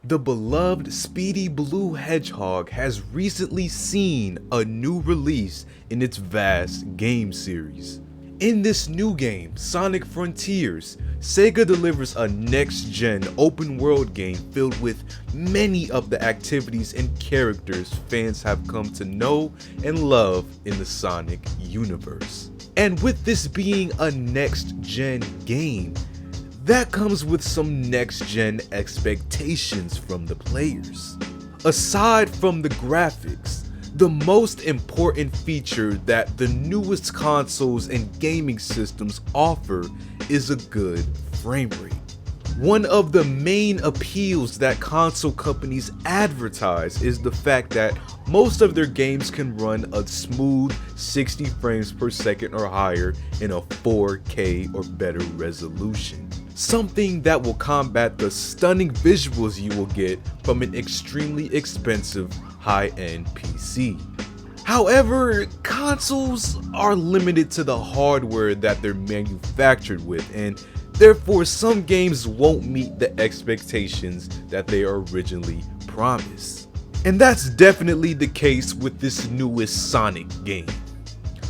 The beloved Speedy Blue Hedgehog has recently seen a new release in its vast game series. In this new game, Sonic Frontiers, Sega delivers a next-gen open-world game filled with many of the activities and characters fans have come to know and love in the Sonic universe. And with this being a next-gen game, that comes with some next-gen expectations from the players. Aside from the graphics, the most important feature that the newest consoles and gaming systems offer is a good frame rate. One of the main appeals that console companies advertise is the fact that most of their games can run a smooth 60 frames per second or higher in a 4K or better resolution. Something that will combat the stunning visuals you will get from an extremely expensive high-end PC. However, consoles are limited to the hardware that they're manufactured with, and therefore some games won't meet the expectations that they are originally promised. And that's definitely the case with this newest Sonic game.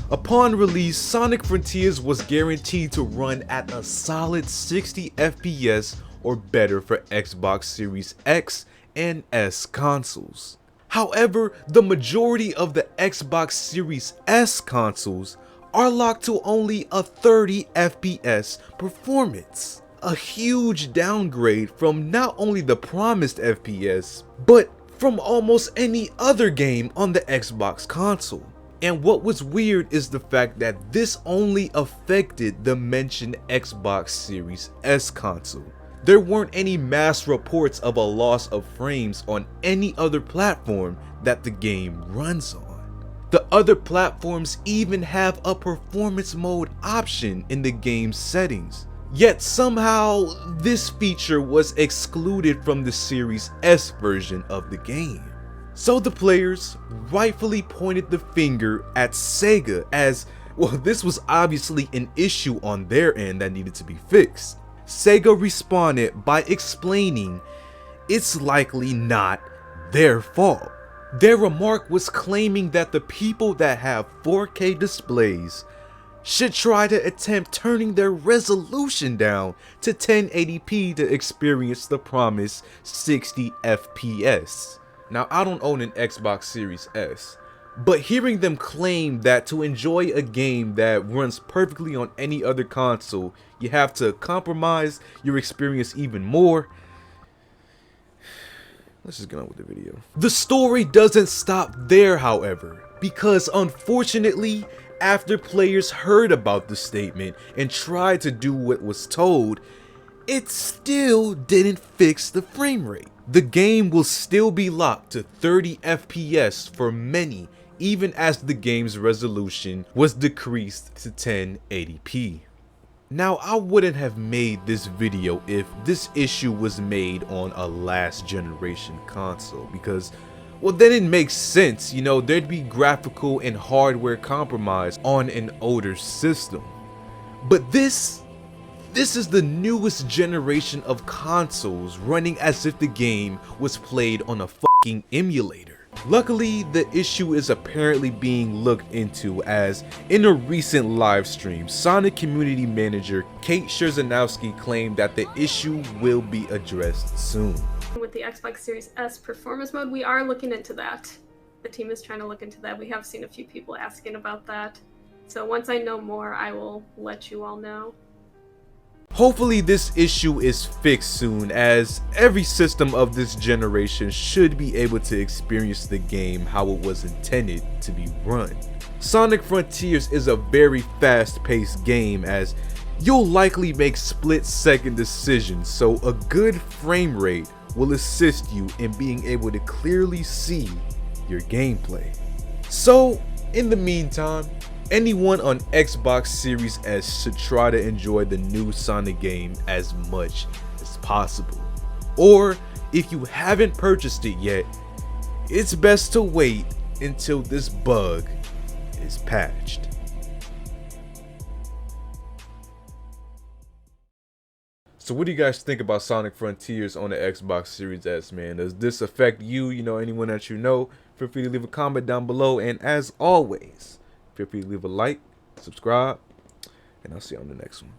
Upon release, Sonic Frontiers was guaranteed to run at a solid 60 FPS or better for Xbox Series X and S consoles. However, the majority of the Xbox Series S consoles are locked to only a 30 FPS performance. A huge downgrade from not only the promised FPS, but from almost any other game on the Xbox console. And what was weird is the fact that this only affected the mentioned Xbox Series S console. There weren't any mass reports of a loss of frames on any other platform that the game runs on. The other platforms even have a performance mode option in the game's settings. Yet somehow this feature was excluded from the Series S version of the game. So the players rightfully pointed the finger at Sega as, well, this was obviously an issue on their end that needed to be fixed. Sega responded by explaining it's likely not their fault. Their remark was claiming that the people that have 4K displays should try to attempt turning their resolution down to 1080p to experience the promised 60 FPS. Now, I don't own an Xbox Series S, but hearing them claim that to enjoy a game that runs perfectly on any other console, you have to compromise your experience even more. Let's just get on with the video. The story doesn't stop there, however, because unfortunately, after players heard about the statement and tried to do what was told, it still didn't fix the frame rate. The game will still be locked to 30 FPS for many, even as the game's resolution was decreased to 1080p. Now, I wouldn't have made this video if this issue was made on a last generation console, because, well, then it makes sense, you know, there'd be graphical and hardware compromise on an older system. But this is the newest generation of consoles running as if the game was played on a fucking emulator. Luckily, the issue is apparently being looked into, as in a recent live stream, Sonic community manager 𝘁𝐻𝑕 claimed that the issue will be addressed soon. With the Xbox Series S performance mode, we are looking into that. The team is trying to look into that. We have seen a few people asking about that. So once I know more, I will let you all know. Hopefully this issue is fixed soon, as every system of this generation should be able to experience the game how it was intended to be run. Sonic Frontiers is a very fast-paced game, as you'll likely make split-second decisions, so a good frame rate will assist you in being able to clearly see your gameplay. So, in the meantime, anyone on Xbox Series S should try to enjoy the new Sonic game as much as possible. Or, if you haven't purchased it yet, it's best to wait until this bug is patched. So what do you guys think about Sonic Frontiers on the Xbox Series S, man? Does this affect you? You know, anyone that you know? Feel free to leave a comment down below. And as always, feel free to leave a like, subscribe, and I'll see you on the next one.